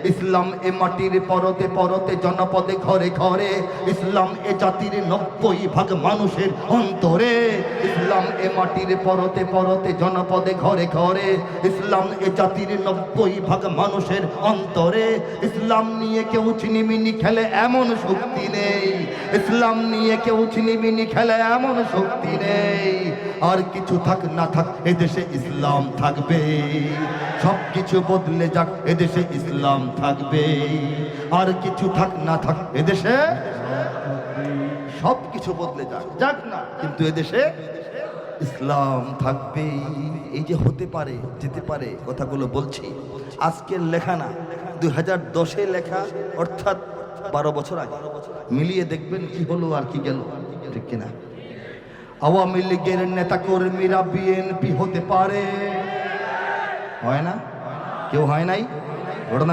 ইসলাম এ মাটির পরতে পরতে জনপদে ঘরে ঘরে, ইসলাম এ জাতির 90% মানুষের অন্তরে। ইসলাম এ মাটির পরতে পরতে জনপদে ঘরে ঘরে, ইসলাম এ জাতির 90% মানুষের অন্তরে। ইসলাম নিয়ে কেউ ছিনিমিনি খেলে এমন শক্তি নেই, ইসলাম নিয়ে কেউ ছিনিমিনি খেলে এমন শক্তি নেই। আর কিছু থাক না থাক এদেশে ইসলাম থাকবে, সব কিছু বদলে যাক এদেশে ইসলাম থাকবে। আর কিছু থাক না থাক এদেশে সব কিছু বদলে যাক যাক না, কিন্তু এদেশে ইসলাম থাকবে। এই যে হতে পারে যেতে পারে কথাগুলো বলছি, আজকের লেখা না, 2010-এ লেখা, অর্থাৎ 12 বছর আগে। মিলিয়ে দেখবেন কি হলো আর কি গেল, ঠিক কিনা? আওয়ামী লীগের নেতা কর্মীরা বিএনপি হতে পারে, হয় না? কেউ হয় নাই ঘটনা।